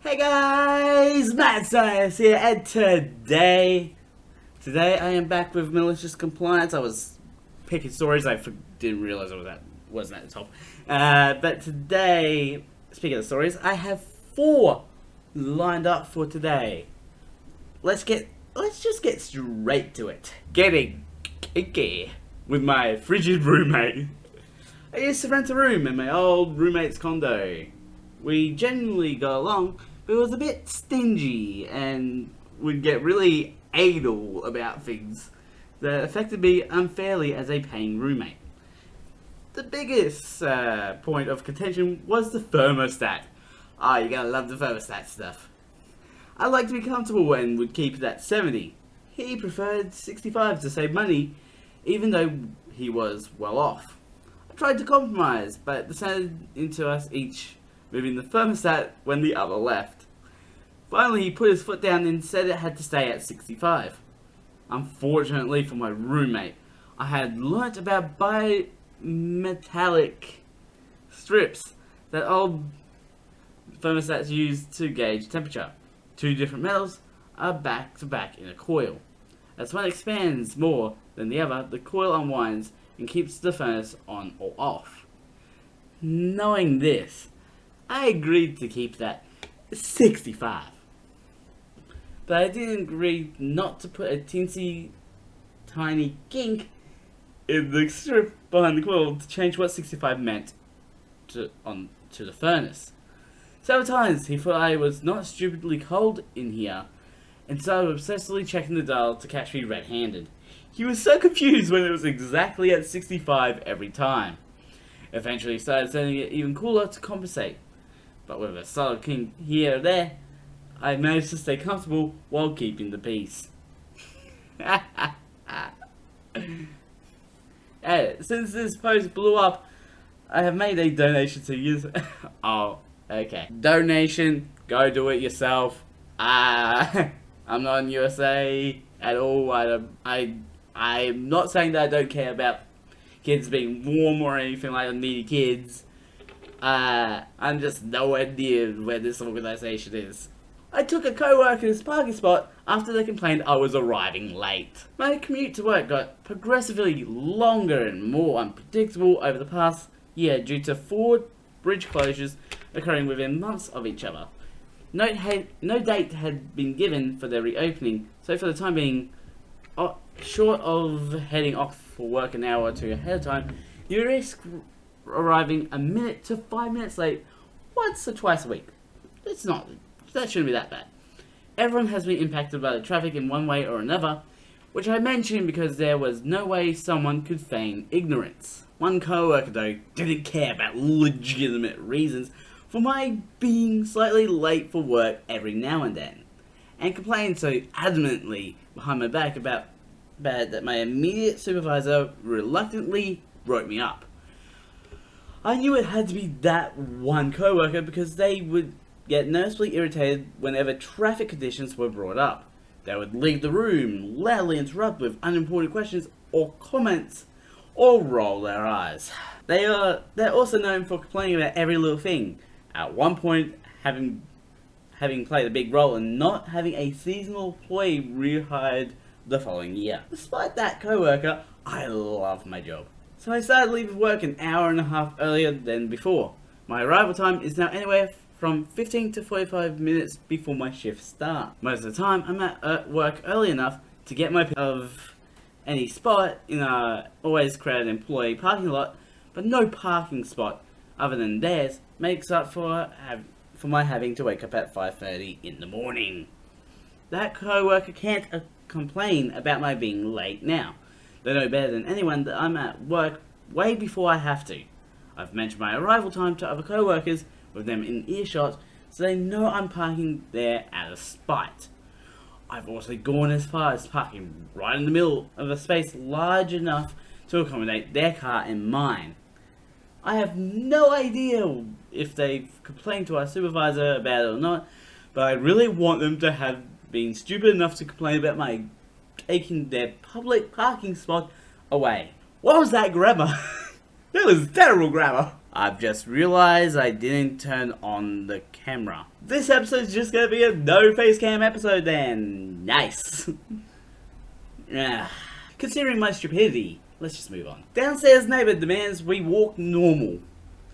Hey guys, Malicious'Compliance here, and today I am back with Malicious Compliance. I was picking stories, didn't realize wasn't at the top. But today, speaking of stories, I have 4 lined up for today. Let's just get straight to it. Getting kinky with my frigid roommate. I used to rent a room in my old roommate's condo. We genuinely got along, but it was a bit stingy and would get really anal about things that affected me unfairly as a paying roommate. The biggest point of contention was the thermostat. You gotta love the thermostat stuff. I like to be comfortable and would keep it at 70. He preferred 65 to save money, even though he was well off. I tried to compromise, but it descended into us each moving the thermostat when the other left. Finally, he put his foot down and said it had to stay at 65. Unfortunately for my roommate, I had learnt about bimetallic strips that old thermostats use to gauge temperature. 2 different metals are back to back in a coil. As one expands more than the other, the coil unwinds and keeps the furnace on or off. Knowing this, I agreed to keep that 65. But I didn't agree not to put a teensy tiny kink in the strip behind the coil to change what 65 meant to the furnace. Several times he thought I was not stupidly cold in here and started obsessively checking the dial to catch me red-handed. He was so confused when it was exactly at 65 every time. Eventually he started setting it even cooler to compensate. But with a solid kink here or there, I managed to stay comfortable while keeping the peace. Since this post blew up, I have made a donation to use. Oh, okay. Donation, go do it yourself. I'm not in USA at all. I'm not saying that I don't care about kids being warm or anything like that, needy kids. I'm just nowhere near where this organization is. I took a co-worker's parking spot after they complained I was arriving late. My commute to work got progressively longer and more unpredictable over the past year due to 4 bridge closures occurring within months of each other. No date had been given for their reopening, so for the time being, short of heading off for work an hour or 2 ahead of time, you risk arriving a minute to 5 minutes late once or twice a week. That shouldn't be that bad. Everyone has been impacted by the traffic in one way or another, which I mentioned because there was no way someone could feign ignorance. One co-worker though didn't care about legitimate reasons for my being slightly late for work every now and then, and complained so adamantly behind my back about that my immediate supervisor reluctantly wrote me up. I knew it had to be that one co-worker because they would get nervously irritated whenever traffic conditions were brought up. They would leave the room, loudly interrupt with unimportant questions or comments, or roll their eyes. They're also known for complaining about every little thing. At one point, having played a big role in not having a seasonal employee rehired the following year. Despite that co-worker, I love my job. So I started leaving work an hour and a half earlier than before. My arrival time is now anywhere from 15 to 45 minutes before my shift starts. Most of the time, I'm at work early enough to get my pick of any spot in a always crowded employee parking lot, but no parking spot other than theirs makes up for my having to wake up at 5:30 in the morning. That co-worker can't complain about my being late now. They know better than anyone that I'm at work way before I have to. I've mentioned my arrival time to other co-workers with them in earshot, so they know I'm parking there out of spite. I've also gone as far as parking right in the middle of a space large enough to accommodate their car and mine. I have no idea if they've complained to our supervisor about it or not, but I really want them to have been stupid enough to complain about my taking their public parking spot away. What was that grammar? That was terrible grammar. I've just realized I didn't turn on the camera. This episode's just gonna be a no face cam episode then. Nice. Considering my stupidity, let's just move on. Downstairs neighbor demands we walk normal.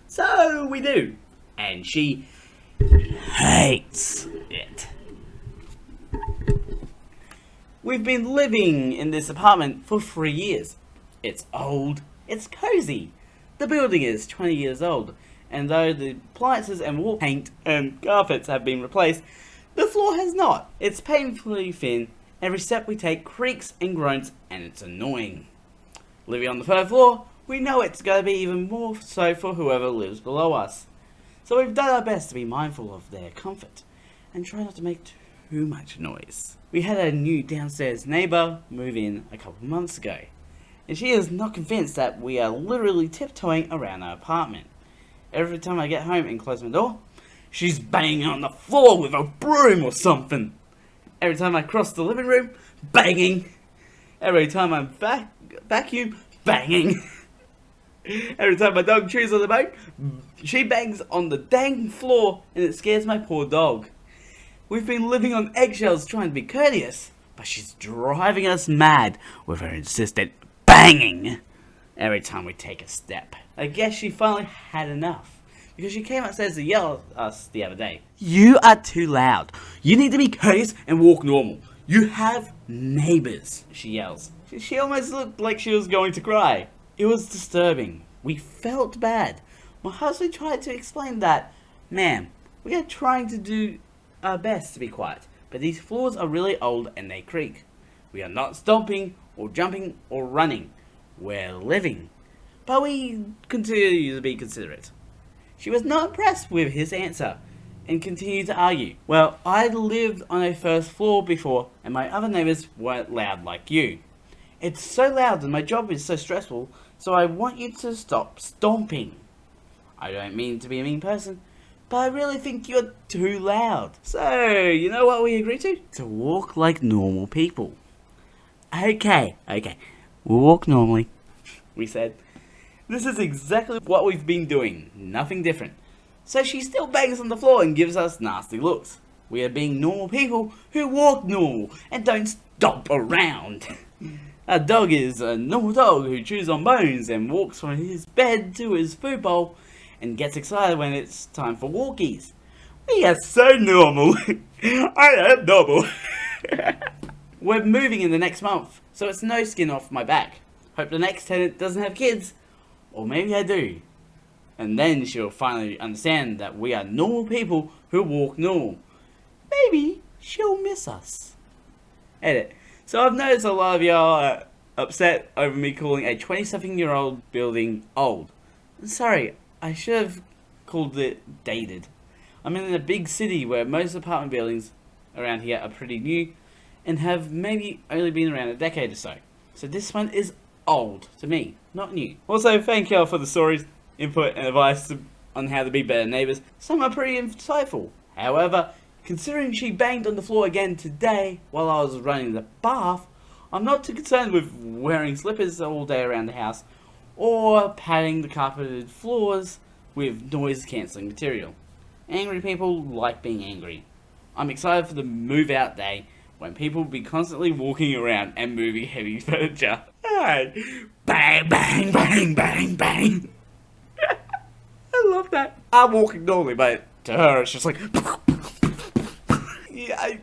So we do. And she hates it. We've been living in this apartment for 3 years. It's old, it's cozy. The building is 20 years old, and though the appliances and wall paint and carpets have been replaced, the floor has not. It's painfully thin, every step we take creaks and groans, and it's annoying. Living on the 3rd floor, we know it's going to be even more so for whoever lives below us. So we've done our best to be mindful of their comfort, and try not to make too much noise. We had a new downstairs neighbour move in a couple months ago, and she is not convinced that we are literally tiptoeing around our apartment. Every time I get home and close my door, she's banging on the floor with a broom or something. Every time I cross the living room, banging. Every time I vacuum, banging. Every time my dog chews on the bone, she bangs on the dang floor, and it scares my poor dog. We've been living on eggshells trying to be courteous, but she's driving us mad with her insistent banging every time we take a step. I guess she finally had enough, because she came upstairs to yell at us the other day. You are too loud. You need to be courteous and walk normal. You have neighbours, she yells. She almost looked like she was going to cry. It was disturbing. We felt bad. My husband tried to explain that, ma'am, we are trying to do our best to be quiet, but these floors are really old and they creak. We are not stomping or jumping or running. We're living. But we continue to be considerate. She was not impressed with his answer and continued to argue. Well, I lived on a 1st floor before and my other neighbours weren't loud like you. It's so loud and my job is so stressful, so I want you to stop stomping. I don't mean to be a mean person, but I really think you're too loud. So, you know what we agreed to? To walk like normal people. Okay, we'll walk normally, we said. This is exactly what we've been doing, nothing different. So she still bangs on the floor and gives us nasty looks. We are being normal people who walk normal and don't stomp around. Our dog is a normal dog who chews on bones and walks from his bed to his food bowl and gets excited when it's time for walkies. We are so normal. I am normal. We're moving in the next month, so it's no skin off my back. Hope the next tenant doesn't have kids, or maybe I do. And then she'll finally understand that we are normal people who walk normal. Maybe she'll miss us. Edit. So I've noticed a lot of y'all are upset over me calling a 20-something-year-old building old. Sorry, I should have called it dated. I'm in a big city where most apartment buildings around here are pretty new and have maybe only been around a decade or so. So this one is old to me, not new. Also, thank y'all for the stories, input and advice on how to be better neighbours. Some are pretty insightful. However, considering she banged on the floor again today while I was running the bath, I'm not too concerned with wearing slippers all day around the house or padding the carpeted floors with noise cancelling material. Angry people like being angry. I'm excited for the move out day when people will be constantly walking around and moving heavy furniture. Bang, bang, bang, bang, bang. I love that. I'm walking normally, but to her it's just like...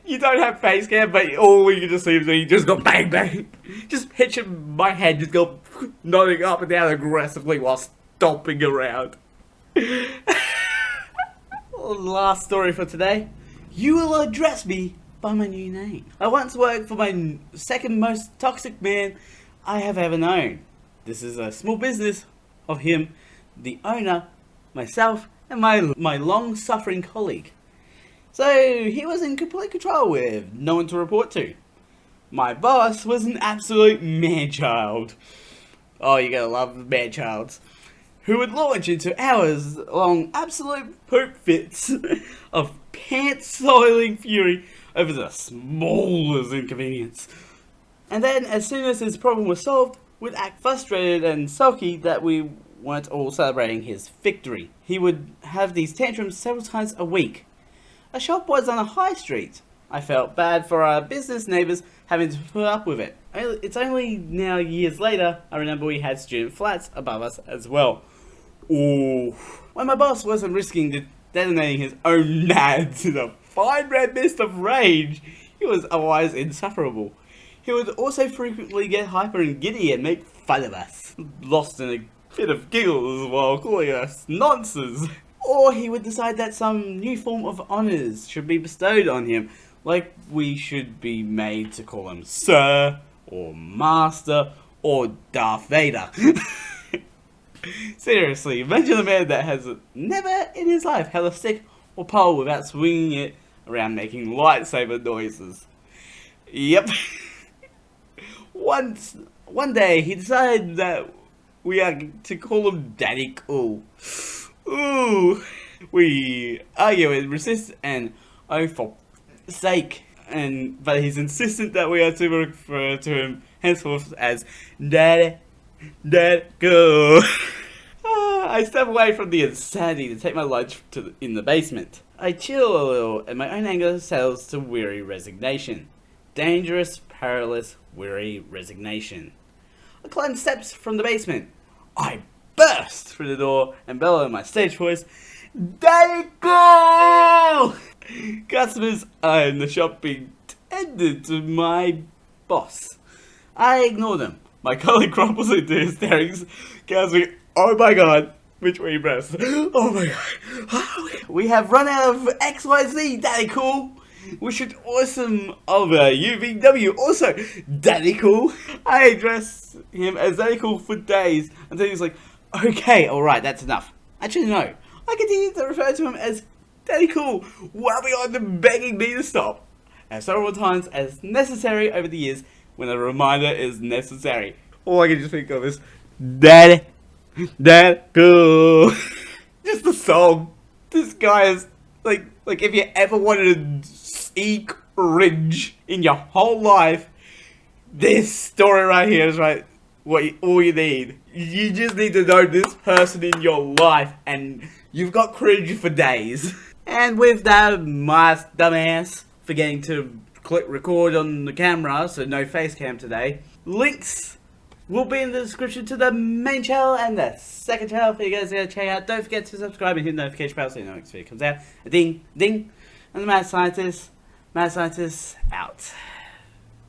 You don't have face cam, but all you just see is me just go bang bang. Just picture my head just go nodding up and down aggressively while stomping around. Last story for today. You will address me by my new name. I once worked for my second most toxic man I have ever known. This is a small business of him, the owner, myself, and my long-suffering colleague. So he was in complete control with no one to report to. My boss was an absolute man-child. Oh, you gotta love the man-childs. Who would launch into hours-long absolute poop fits of pants-soiling fury over the smallest inconvenience. And then, as soon as his problem was solved, would act frustrated and sulky that we weren't all celebrating his victory. He would have these tantrums several times a week. Our shop was on a high street. I felt bad for our business neighbours having to put up with it. It's only now years later I remember we had student flats above us as well. Ooh. When my boss wasn't risking detonating his own nads in a fine red mist of rage, he was otherwise insufferable. He would also frequently get hyper and giddy and make fun of us, lost in a fit of giggles while calling us nonsense. Or he would decide that some new form of honours should be bestowed on him, like we should be made to call him Sir, or Master, or Darth Vader. Seriously, imagine a man that has never in his life held a stick or pole without swinging it around making lightsaber noises. Yep. One day he decided that we are to call him Daddy Cool. Ooh. We argue and resist and oh for sake, but he's insistent that we are to refer to him henceforth as Daddy Cool. I step away from the insanity to take my lunch in the basement. I chill a little and my own anger settles to weary resignation. Dangerous, perilous, weary resignation. I climb steps from the basement. I burst through the door and bellow in my stage voice, Daddy Cool! Customers are in the shop being tended to my boss. I ignore them. My colleague crumples into hysterics, gasping, oh my god, which way you press? Oh my god. We have run out of XYZ, Daddy Cool. We should awesome over UVW, also Daddy Cool. I address him as Daddy Cool for days until he's like, okay, alright, that's enough. Actually, no. I continue to refer to him as Daddy Cool while behind them begging me to stop. And several times as necessary over the years when a reminder is necessary. All I can just think of is Daddy Cool. Just the song. This guy is like if you ever wanted to see cringe in your whole life, this story right here is all you need. You just need to know this person in your life and you've got cringe for days. And with that, my dumbass forgetting to click record on the camera, so no face cam today. Links will be in the description to the main channel and the second channel for you guys to check out. Don't forget to subscribe and hit the notification bell so you know next video comes out. A ding, ding. And the Mad Scientist out.